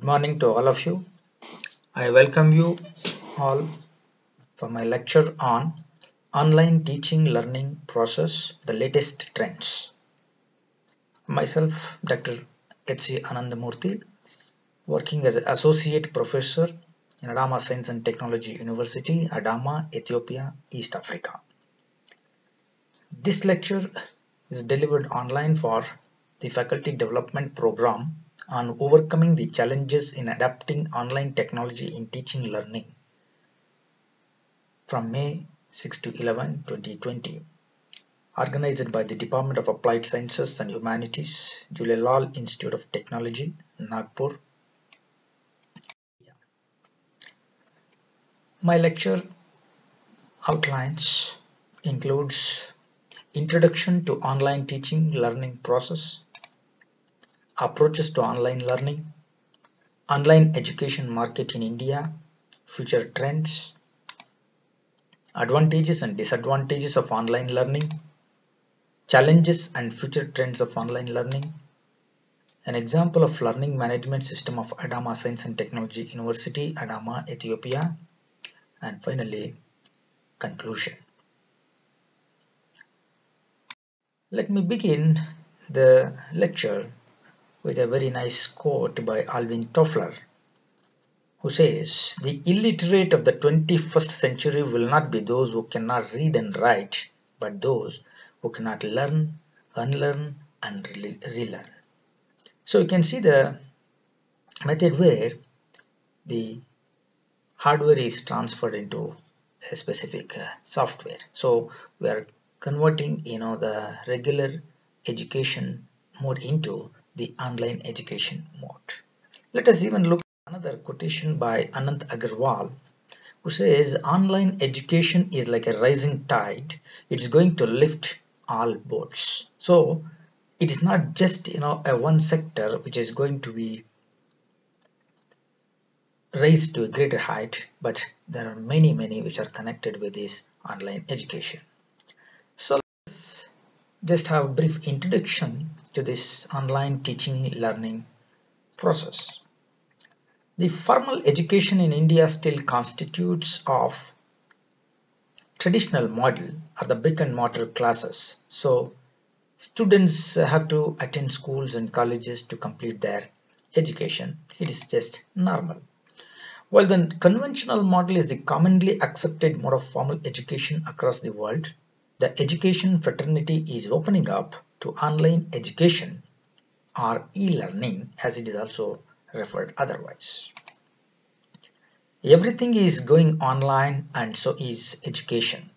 Morning to all of you. I welcome you all for my lecture on online teaching learning process, the latest trends. Myself, Dr. Ananda Murthy, working as an associate professor in Adama Science and Technology University, Adama, Ethiopia, East Africa. This lecture is delivered online for the faculty development program on overcoming the challenges in adapting online technology in teaching learning from May 6 to 11, 2020, organized by the Department of Applied Sciences and Humanities, Julelal Institute of Technology, Nagpur. My lecture outlines includes Introduction to Online Teaching Learning Process, Approaches to Online Learning, Online Education Market in India, Future Trends, Advantages and Disadvantages of Online Learning, Challenges and Future Trends of Online Learning, an example of learning management system of Adama Science and Technology University, Adama, Ethiopia, and finally, conclusion. Let me begin the lecture with a very nice quote by Alvin Toffler, who says, "The illiterate of the 21st century will not be those who cannot read and write, but those who cannot learn, unlearn, and relearn." So you can see the method where the hardware is transferred into a specific software. So we are converting the regular education mode into the online education mode. Let us even look at another quotation by Anand Agarwal, who says, "Online education is like a rising tide. It's going to lift all boats." So it is not just a one sector which is going to be raised to a greater height, but there are many which are connected with this online education. So let's just have a brief introduction to this online teaching learning process. The formal education in India still constitutes of traditional model or the brick and mortar classes. So students have to attend schools and colleges to complete their education. It is just normal. While the conventional model is the commonly accepted mode of formal education across the world, the education fraternity is opening up to online education or e-learning, as it is also referred otherwise. Everything is going online, and so is education.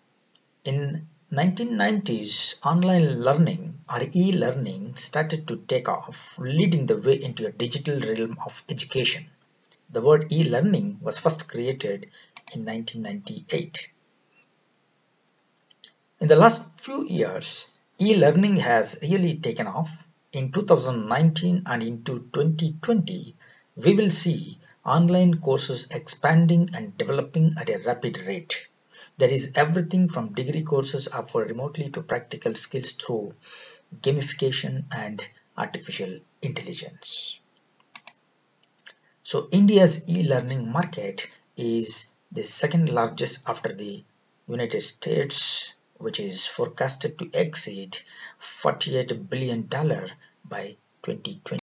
In 1990s, online learning or e-learning started to take off, leading the way into a digital realm of education. The word e-learning was first created in 1998. In the last few years, e-learning has really taken off. In 2019 and into 2020, we will see online courses expanding and developing at a rapid rate. There is everything from degree courses offered remotely to practical skills through gamification and artificial intelligence. So India's e-learning market is the second largest after the United States, which is forecasted to exceed $48 billion by 2020.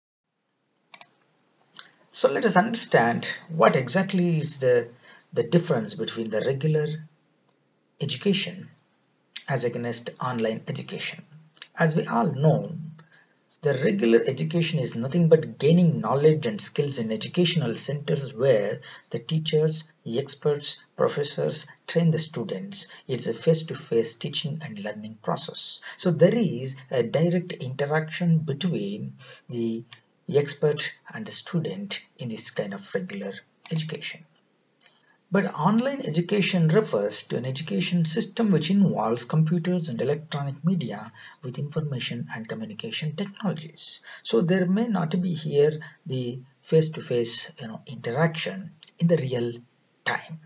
So let us understand what exactly is the difference between the regular education as against online education. As we all know, the regular education is nothing but gaining knowledge and skills in educational centers where the teachers, the experts, professors train the students. It's a face-to-face teaching and learning process. So there is a direct interaction between the expert and the student in this kind of regular education. But online education refers to an education system which involves computers and electronic media with information and communication technologies. So there may not be here the face-to-face interaction in the real time.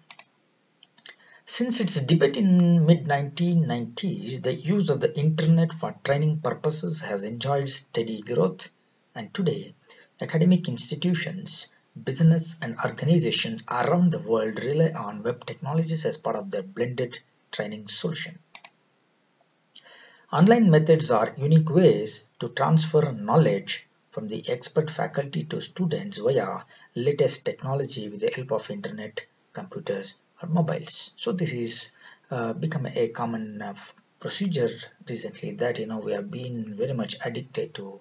Since its debut in mid-1990s, the use of the internet for training purposes has enjoyed steady growth, and today academic institutions business and organizations around the world rely on web technologies as part of their blended training solution. Online methods are unique ways to transfer knowledge from the expert faculty to students via latest technology with the help of internet, computers or mobiles. So this is become a common procedure recently that we have been very much addicted to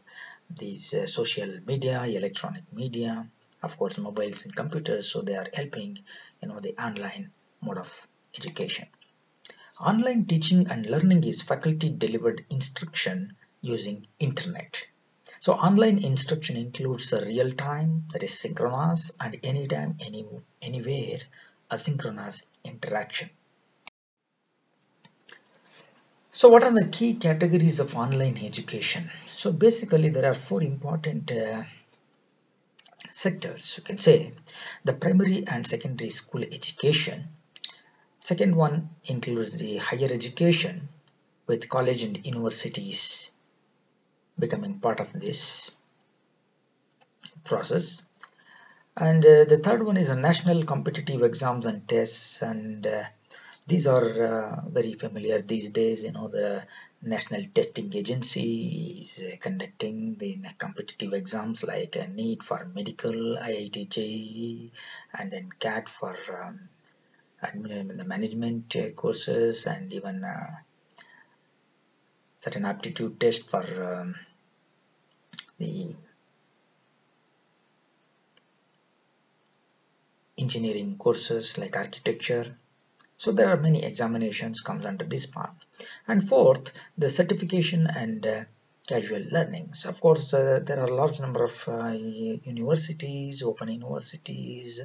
these social media, electronic media, of course mobiles and computers, so they are helping the online mode of education. Online teaching and learning is faculty delivered instruction using internet. So online instruction includes a real time, that is synchronous, and anytime, anywhere asynchronous interaction. So what are the key categories of online education? So basically there are four important sectors, you can say. The primary and secondary school education. Second one includes the higher education, with college and universities becoming part of this process. And the third one is a national competitive exams and tests, and these are very familiar these days. The National Testing Agency is conducting the competitive exams like NEET for medical, IIT JEE, and then CAT for the management courses, and even certain aptitude test for the engineering courses like architecture. So there are many examinations comes under this part. And fourth, the certification and casual learning. So of course there are a large number of universities, open universities,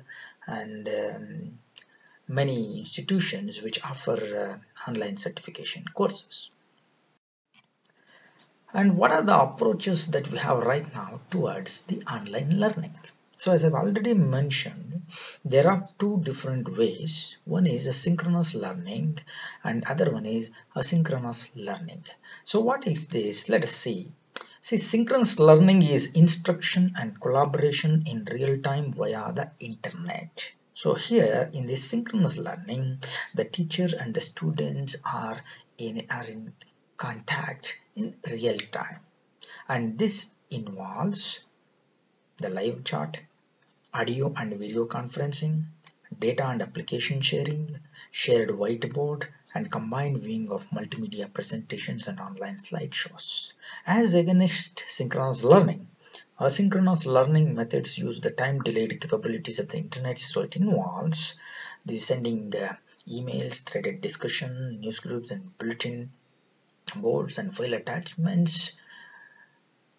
and many institutions which offer online certification courses. And what are the approaches that we have right now towards the online learning? So as I've already mentioned, there are two different ways. One is asynchronous learning and other one is asynchronous learning. So what is this? Let us see. See, synchronous learning is instruction and collaboration in real time via the internet. So here in this synchronous learning, the teacher and the students are in contact in real time, and this involves the live chat, audio and video conferencing, data and application sharing, shared whiteboard, and combined viewing of multimedia presentations and online slideshows. As against synchronous learning, asynchronous learning methods use the time-delayed capabilities of the internet, so it involves the sending emails, threaded discussion, news groups, and bulletin boards and file attachments,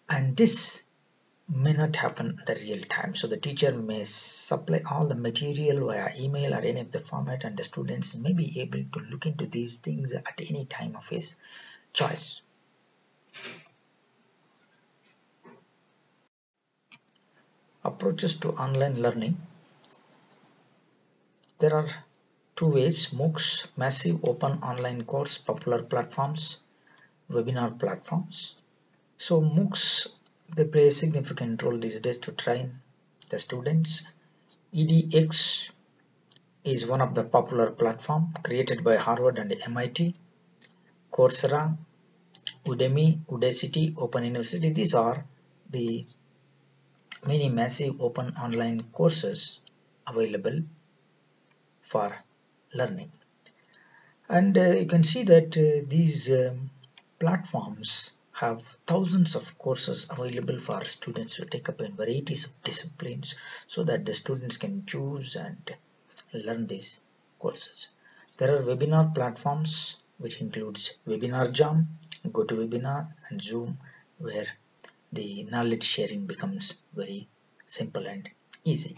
and this may not happen at the real time. So the teacher may supply all the material via email or any of the format, and the students may be able to look into these things at any time of his choice. Approaches to online learning. There are two ways: MOOCs, massive open online course, popular platforms, webinar platforms. So MOOCs, they play a significant role these days to train the students. edX is one of the popular platform created by Harvard and MIT. Coursera, Udemy, Udacity, Open University, these are the many massive open online courses available for learning. And you can see that these platforms have thousands of courses available for students to take up in varieties of disciplines, so that the students can choose and learn these courses. There are webinar platforms which includes Webinar Jam, GoToWebinar, and Zoom, where the knowledge sharing becomes very simple and easy.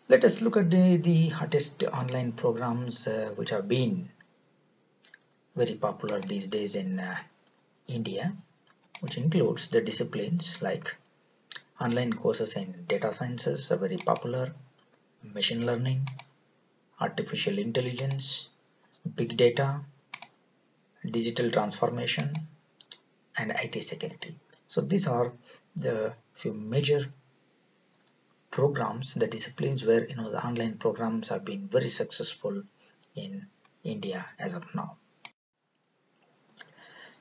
Let us look at the hottest online programs which have been very popular these days in India, which includes the disciplines like online courses in data sciences are very popular, machine learning, artificial intelligence, big data, digital transformation, and IT security. So these are the few major programs, the disciplines where the online programs have been very successful in India as of now.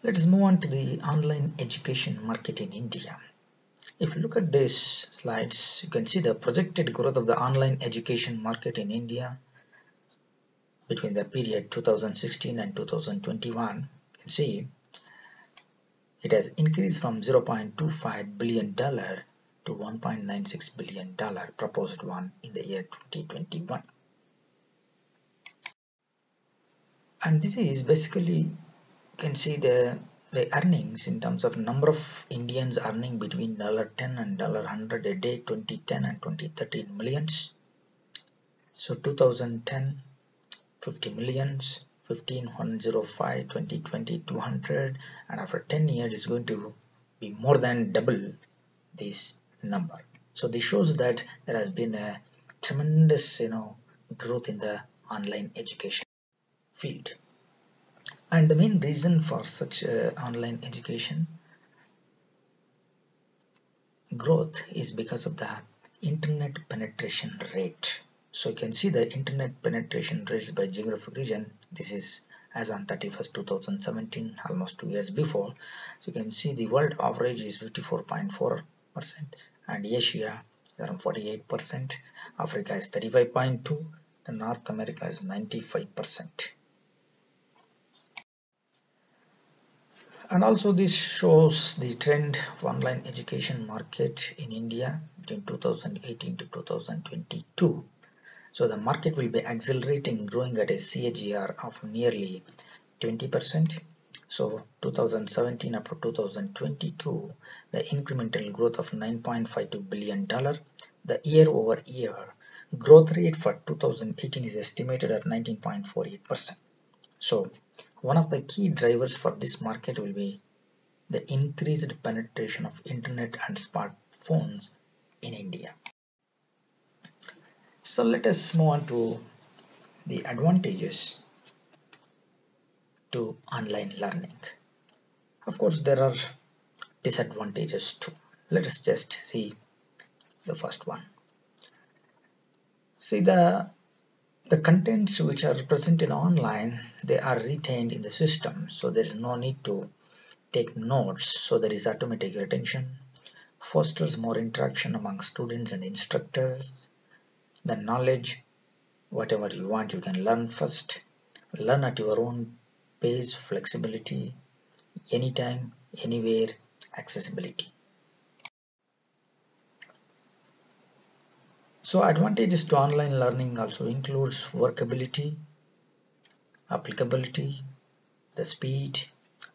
Let us move on to the online education market in India. If you look at these slides, you can see the projected growth of the online education market in India between the period 2016 and 2021. You can see it has increased from $0.25 billion to $1.96 billion, proposed one in the year 2021. And this is basically, you can see the earnings in terms of number of Indians earning between $10 and $100 a day, 2010 and 2013 millions. So 2010, 50 millions, 15105, 2020, 200, and after 10 years is going to be more than double this number. So this shows that there has been a tremendous growth in the online education field. And the main reason for such online education growth is because of the internet penetration rate. So you can see the internet penetration rates by geographic region. This is as on 31st 2017, almost 2 years before. So you can see the world average is 54.4%, and Asia is around 48%, Africa is 35.2%, and North America is 95%. And also this shows the trend of online education market in India between 2018 to 2022. So the market will be accelerating, growing at a CAGR of nearly 20%. So 2017 up to 2022, the incremental growth of $9.52 billion. The year-over-year growth rate for 2018 is estimated at 19.48%. So one of the key drivers for this market will be the increased penetration of internet and smartphones in India. So let us move on to the advantages to online learning. Of course, there are disadvantages too. Let us just see the first one. See, the contents which are presented online, they are retained in the system, so there is no need to take notes, so there is automatic retention, fosters more interaction among students and instructors. The knowledge, whatever you want, you can learn first, learn at your own pace, flexibility, anytime, anywhere, accessibility. So advantages to online learning also includes workability, applicability, the speed,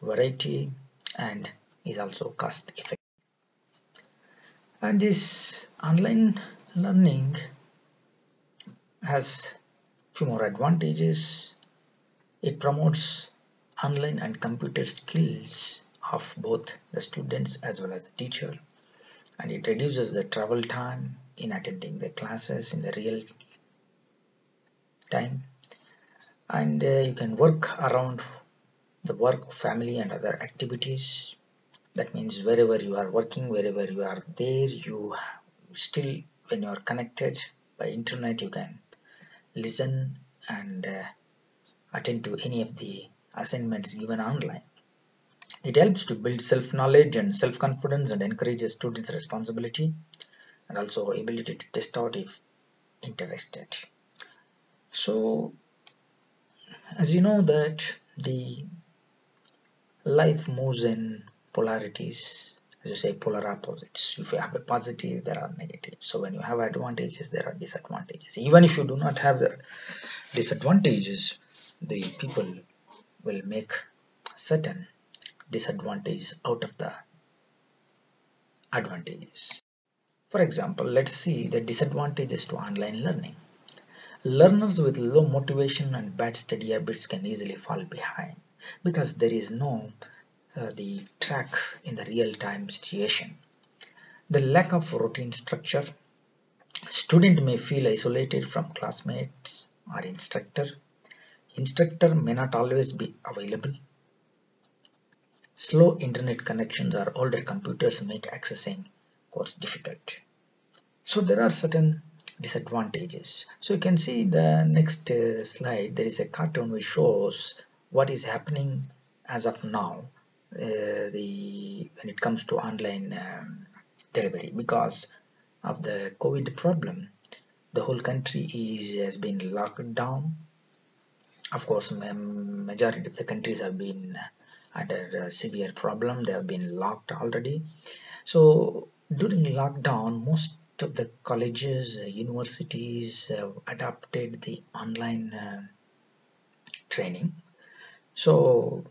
variety, and is also cost effective. And this online learning has few more advantages. It promotes online and computer skills of both the students as well as the teacher, and it reduces the travel time in attending the classes in the real time, and you can work around the work, family, and other activities. That means wherever you are working, wherever you are there, you still, when you are connected by internet, you can listen and attend to any of the assignments given online. It helps to build self-knowledge and self-confidence and encourages students' responsibility and also ability to test out if interested. So, as you know that the life moves in polarities, as you say, polar opposites. If you have a positive, there are negatives. So when you have advantages, there are disadvantages. Even if you do not have the disadvantages, the people will make certain disadvantages out of the advantages. For example, let's see the disadvantages to online learning. Learners with low motivation and bad study habits can easily fall behind because there is no the track in the real-time situation. The lack of routine structure. Student may feel isolated from classmates or instructor. Instructor may not always be available. Slow internet connections or older computers make accessing course difficult. So there are certain disadvantages. So you can see in the next slide, there is a cartoon which shows what is happening as of now when it comes to online delivery. Because of the COVID problem, the whole country has been locked down. Of course, majority of the countries have been under a severe problem. They have been locked already. So during lockdown, most of the colleges, universities adopted the online training. So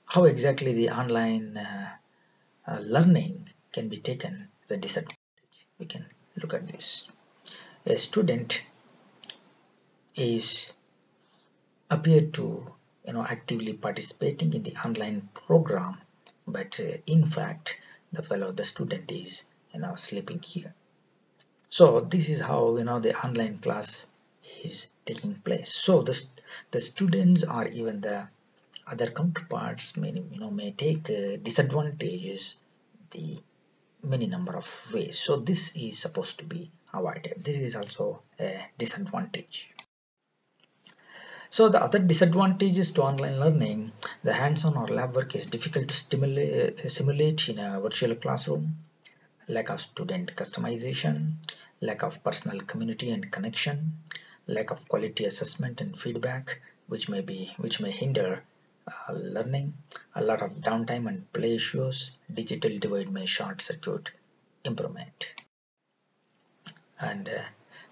how exactly the online learning can be taken as a disadvantage? We can look at this. A student is appear to actively participating in the online program, but in fact the student is sleeping here. So this is how the online class is taking place. So the students or even the other counterparts may take disadvantages the many number of ways. So this is supposed to be avoided. This is also a disadvantage. So the other disadvantages to online learning, the hands-on or lab work is difficult to simulate in a virtual classroom, lack of student customization, lack of personal community and connection, lack of quality assessment and feedback, which may hinder learning, a lot of downtime and play issues, digital divide may short circuit improvement. And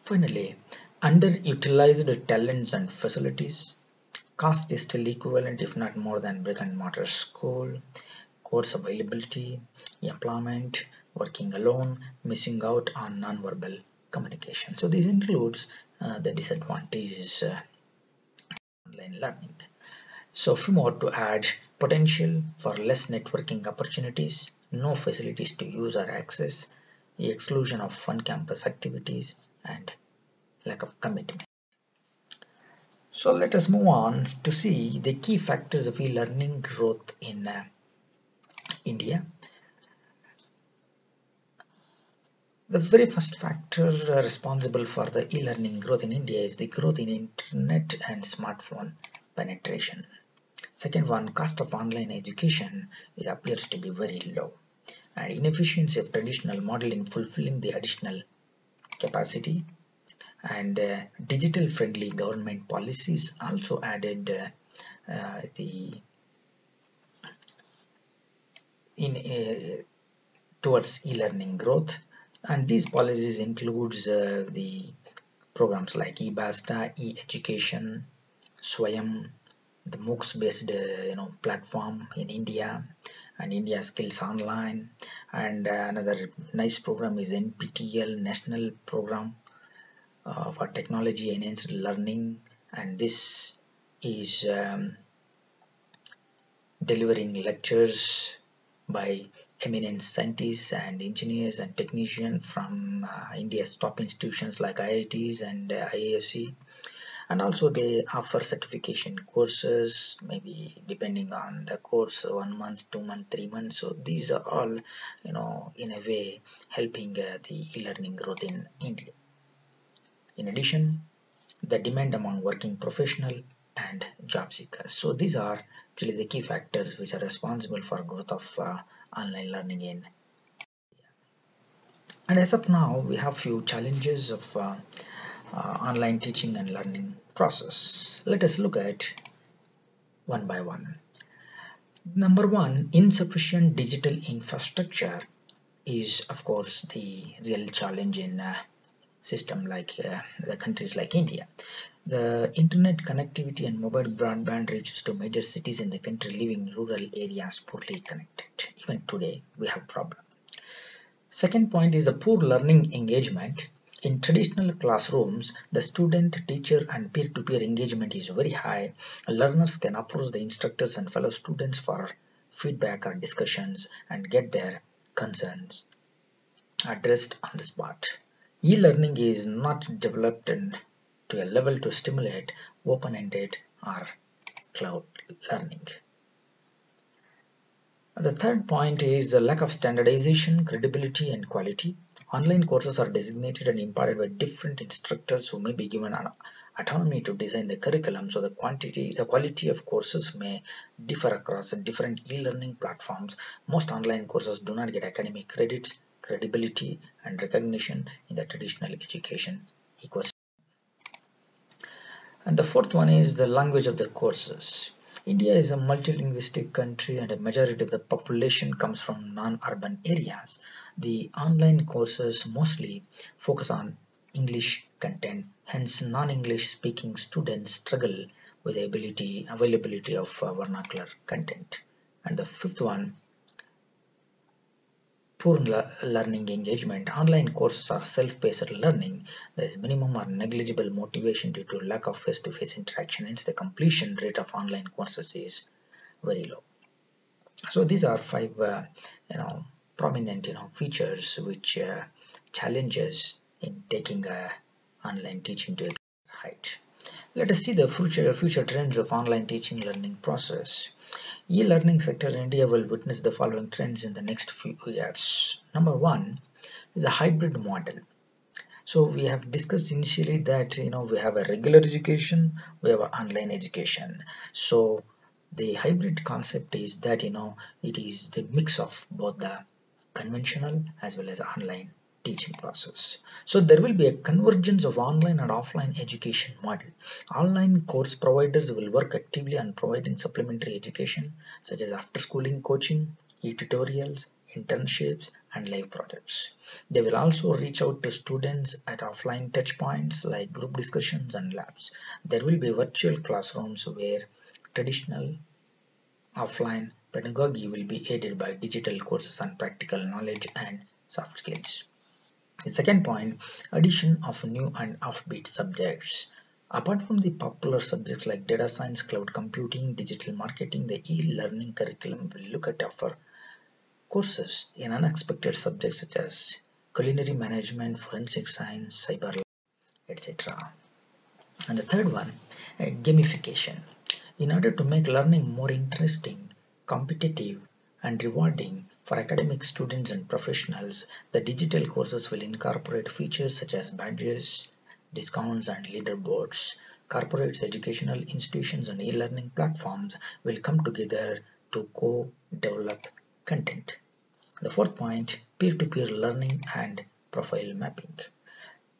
finally, underutilized talents and facilities. Cost is still equivalent, if not more than brick and mortar school. Course availability, employment, working alone, missing out on non-verbal communication. So this includes the disadvantages online learning. So few more to add: potential for less networking opportunities, no facilities to use or access, the exclusion of fun campus activities, and lack of commitment. So let us move on to see the key factors of e-learning growth in India. The very first factor responsible for the e-learning growth in India is the growth in internet and smartphone penetration. Second one, cost of online education, it appears to be very low, and inefficiency of traditional model in fulfilling the additional capacity, and digital friendly government policies also added towards e-learning growth. And these policies includes the programs like eBasta, e-education, Swayam, the MOOCs based platform in India, and India Skills Online. And another nice program is NPTEL, National Program for Technology Enhanced Learning, and this is delivering lectures by eminent scientists and engineers and technicians from India's top institutions like IITs and IASC. And also they offer certification courses, maybe depending on the course, 1 month, 2 months, 3 months. So these are all in a way helping the e-learning growth in India. In addition, the demand among working professional and job seekers. So these are really the key factors which are responsible for growth of online learning in India. And as of now, we have few challenges of online teaching and learning process. Let us look at one by one. Number one, insufficient digital infrastructure is of course the real challenge in system like the countries like India. The internet connectivity and mobile broadband reaches to major cities in the country, leaving rural areas poorly connected. Even today, we have problem. Second point is the poor learning engagement. In traditional classrooms, the student, teacher, and peer-to-peer engagement is very high. Learners can approach the instructors and fellow students for feedback or discussions and get their concerns addressed on the spot. E-learning is not developed to a level to stimulate open-ended or cloud learning. The third point is the lack of standardization, credibility, and quality. Online courses are designated and imparted by different instructors who may be given an autonomy to design the curriculum, so the quality of courses may differ across different e-learning platforms. Most online courses do not get academic credits, credibility, and recognition in the traditional education ecosystem. And the fourth one is the language of the courses. India is a multilingualistic country and a majority of the population comes from non-urban areas. The online courses mostly focus on English content, hence non-English speaking students struggle with the availability of vernacular content. And the fifth one, poor learning engagement. Online courses are self-paced learning. There is minimum or negligible motivation due to lack of face-to-face interaction. Hence, the completion rate of online courses is very low. So these are five, prominent, features which challenges in taking online teaching to a height. Let us see the future trends of online teaching learning process. E-learning sector in India will witness the following trends in the next few years. Number one is a hybrid model. So we have discussed initially that we have a regular education, we have an online education. So the hybrid concept is that it is the mix of both the conventional as well as online teaching process. So there will be a convergence of online and offline education model. Online course providers will work actively on providing supplementary education such as after schooling coaching, e-tutorials, internships, and live projects. They will also reach out to students at offline touchpoints like group discussions and labs. There will be virtual classrooms where traditional offline pedagogy will be aided by digital courses on practical knowledge and soft skills. The second point, addition of new and offbeat subjects. Apart from the popular subjects like data science, cloud computing, digital marketing, the e-learning curriculum will look at offer courses in unexpected subjects such as culinary management, forensic science, cyber, etc. And the third one, gamification. In order to make learning more interesting, competitive, and rewarding for academic students and professionals, the digital courses will incorporate features such as badges, discounts, and leaderboards. Corporates, educational institutions, and e-learning platforms will come together to co-develop content. The fourth point, peer-to-peer learning and profile mapping.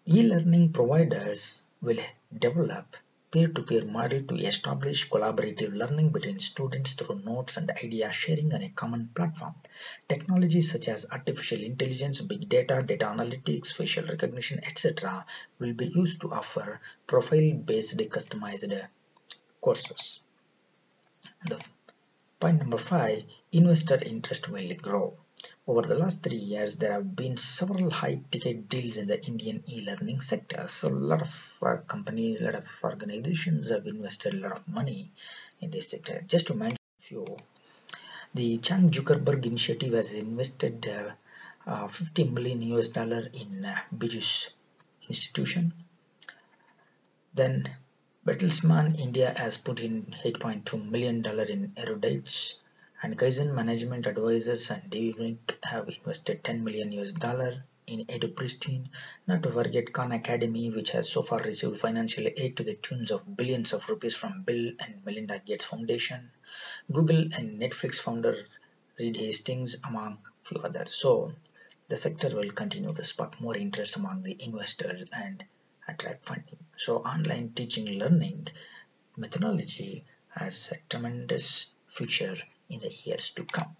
E-learning providers will develop peer-to-peer model to establish collaborative learning between students through notes and idea sharing on a common platform. Technologies such as artificial intelligence, big data, data analytics, facial recognition, etc. will be used to offer profile-based customized courses. The point number 5, investor interest will grow. Over the last 3 years, there have been several high-ticket deals in the Indian e-learning sector. So a lot of companies, a lot of organizations have invested a lot of money in this sector. Just to mention a few, the Chan Zuckerberg initiative has invested $50 million in Biju's institution. Then Bertelsmann India has put in $8.2 million in erudites, and Kaizen Management Advisors and David have invested $10 million in EduPristine. Not to forget Khan Academy, which has so far received financial aid to the tunes of billions of rupees from Bill and Melinda Gates Foundation. Google and Netflix founder Reed Hastings, among few others. So the sector will continue to spark more interest among the investors and attract funding. So online teaching learning methodology has a tremendous future in the years to come.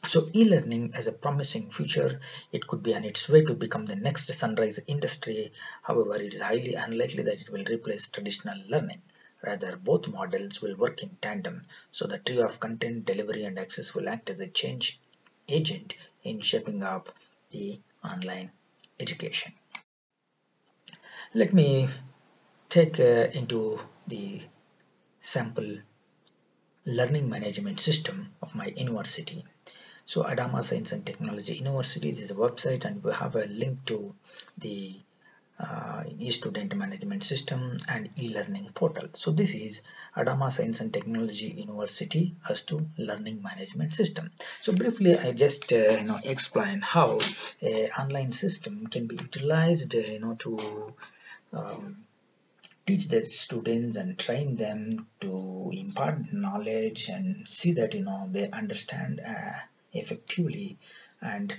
So e-learning as a promising future, it could be on its way to become the next sunrise industry. However, it is highly unlikely that it will replace traditional learning. Rather, both models will work in tandem. So the trio of content, delivery, and access will act as a change agent in shaping up the online education. Let me take into the sample learning management system of my university. So Adama Science and Technology University, this is a website, and we have a link to the e-student management system and e-learning portal. So this is Adama Science and Technology University as to learning management system. So briefly I just explain how a online system can be utilized to teach the students and train them to impart knowledge and see that they understand effectively and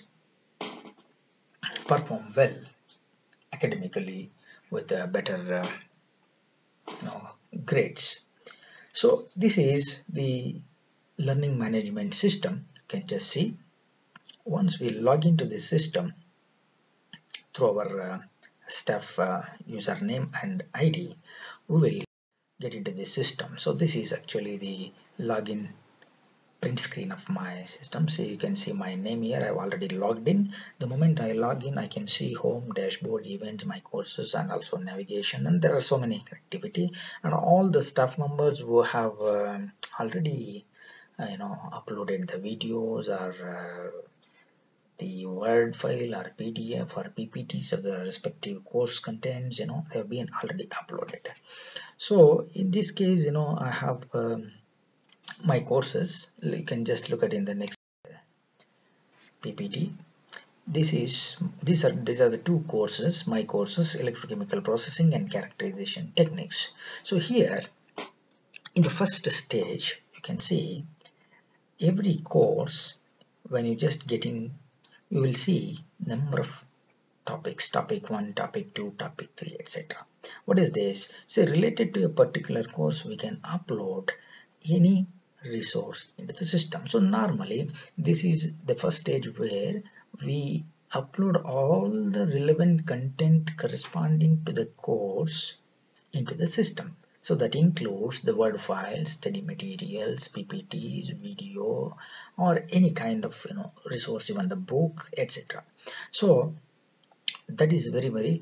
perform well academically with better grades. So this is the learning management system. You can just see once we log into the system through our staff username and ID, we will get into the system. So this is actually the login print screen of my system. So you can see my name here. I've already logged in. The moment I log in, I can see home, dashboard, events, my courses, and also navigation. And there are so many activity and all the staff members who have already uploaded the videos or the Word file or PDF or PPTs of the respective course contents. They have been already uploaded. So in this case, I have my courses. You can just look at in the next PPT. These are the two courses, my courses, electrochemical processing and characterization techniques. So here in the first stage, you can see every course. When you just get in, you will see number of topics, topic 1, topic 2, topic 3, etc. What is this? So related to a particular course, we can upload any resource into the system. So normally this is the first stage where we upload all the relevant content corresponding to the course into the system. So that includes the Word files, study materials, PPTs, video, or any kind of resource, even the book, etc. So that is very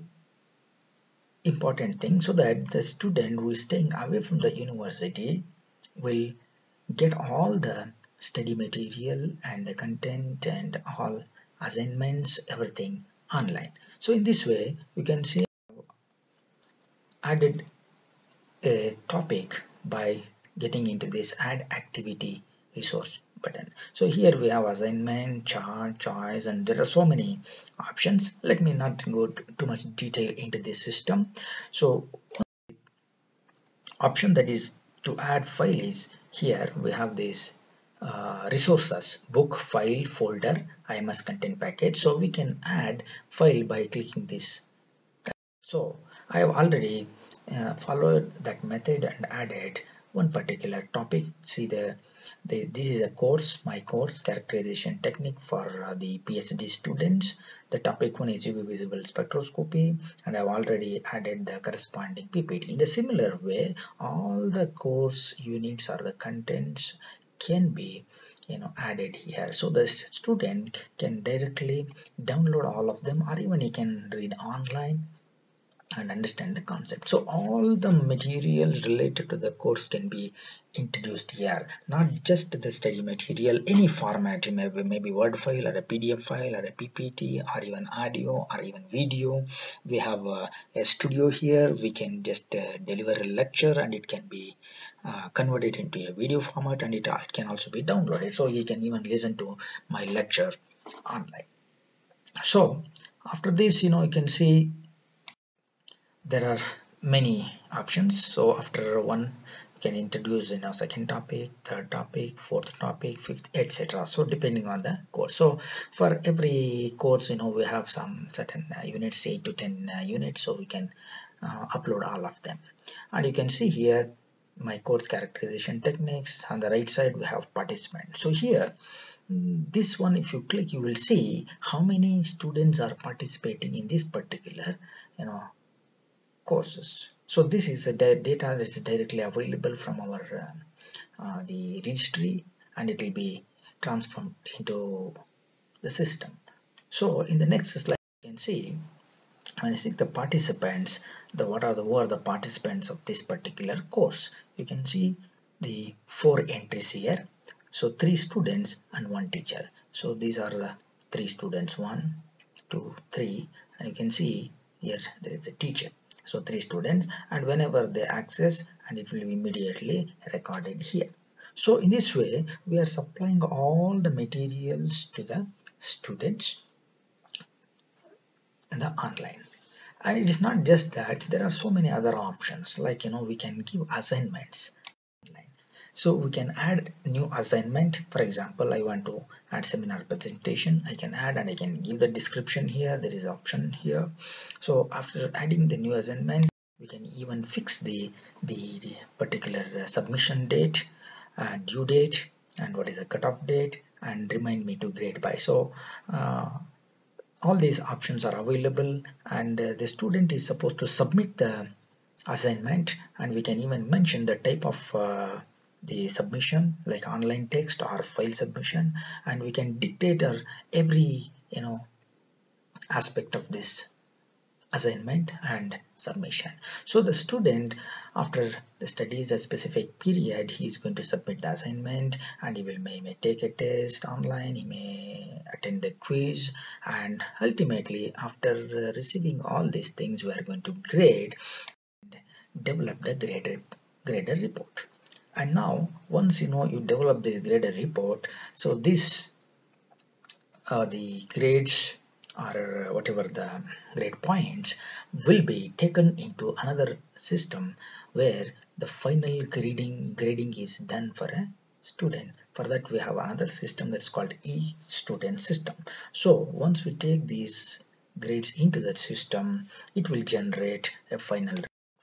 important thing, so that the student who is staying away from the university will get all the study material and the content and all assignments, everything online. So in this way you can see added a topic by getting into this add activity resource button. So here we have assignment, chart, choice, and there are so many options. Let me not go too much detail into this system. So option that is to add file is here we have this resources, book, file, folder, IMS content package. So we can add file by clicking this. So I have already followed that method and added one particular topic. See this is a course, my course, characterization technique for the PhD students. The topic 1 is UV visible spectroscopy, and I've already added the corresponding PPT. In the similar way, all the course units or the contents can be added here, so the student can directly download all of them, or even he can read online and understand the concept. So all the materials related to the course can be introduced here, not just the study material, any format, maybe Word file or a PDF file or a PPT or even audio or even video. We have a studio here. We can just deliver a lecture and it can be converted into a video format, and it can also be downloaded, so you can even listen to my lecture online. So after this, you can see there are many options. So after one, you can introduce second topic, third topic, fourth topic, fifth, etc. So depending on the course. So for every course, we have some certain units, 8 to 10 units, so we can upload all of them. And you can see here my course characterization techniques. On the right side we have participants. So here this one, if you click, you will see how many students are participating in this particular courses. So this is the data that is directly available from our the registry, and it will be transformed into the system. So in the next slide you can see, when you see the participants, who are the participants of this particular course. You can see the 4 entries here. So 3 students and 1 teacher. So these are the 3 students, 1, 2, 3, and you can see here there is a teacher. So 3 students, and whenever they access, and it will be immediately recorded here. So in this way we are supplying all the materials to the students in the online. And it is not just that, there are so many other options, like we can give assignments online. So we can add new assignment. For example, I want to add seminar presentation, I can add, and I can give the description here. There is option here. So after adding the new assignment, we can even fix the particular submission date, due date, and what is the cutoff date, and remind me to grade by. So all these options are available, and the student is supposed to submit the assignment, and we can even mention the type of the submission, like online text or file submission, and we can dictate every aspect of this assignment and submission. So the student, after the studies a specific period, he is going to submit the assignment, and he may take a test online, he may attend a quiz, and ultimately after receiving all these things, we are going to grade and develop the grader report. And now once you develop this grader report, so this the grades or whatever the grade points will be taken into another system where the final grading is done for a student. For that we have another system that's called e-student system. So once we take these grades into that system, it will generate a final.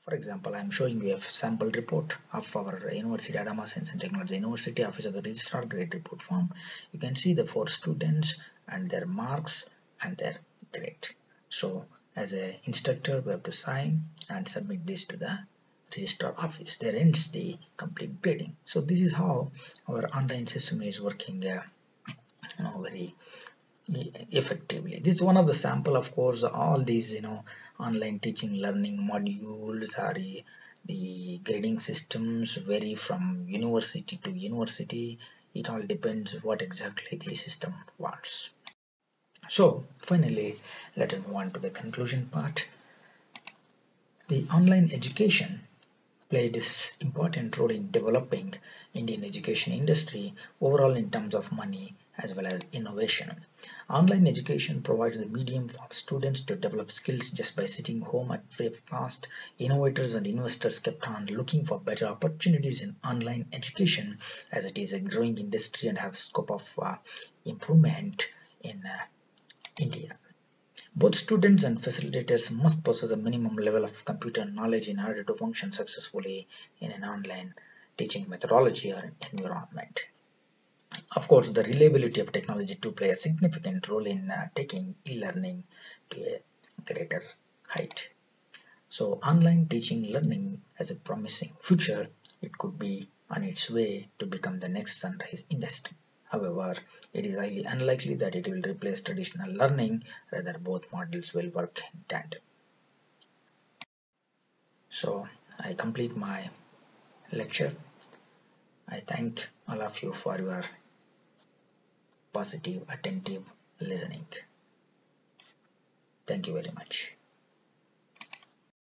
For example, I am showing you a sample report of our University Adama Science and Technology University Office of the Registrar grade report form. You can see the 4 students and their marks and their grade. So as an instructor, we have to sign and submit this to the registrar office. There ends the complete grading. So this is how our online system is working very effectively. This is one of the sample. Of course, all these online teaching learning modules are the grading systems vary from university to university. It all depends what exactly the system wants. So finally, let us move on to the conclusion part. The online education played this important role in developing Indian education industry overall in terms of money as well as innovation. Online education provides the medium for students to develop skills just by sitting home at free of cost. Innovators and investors kept on looking for better opportunities in online education, as it is a growing industry and have scope of improvement in India. Both students and facilitators must possess a minimum level of computer knowledge in order to function successfully in an online teaching methodology or environment. Of course, the reliability of technology to play a significant role in taking e-learning to a greater height. So online teaching learning has a promising future. It could be on its way to become the next sunrise industry. However, it is highly unlikely that it will replace traditional learning, rather both models will work in tandem. So I complete my lecture. I thank all of you for your positive, attentive listening. Thank you very much.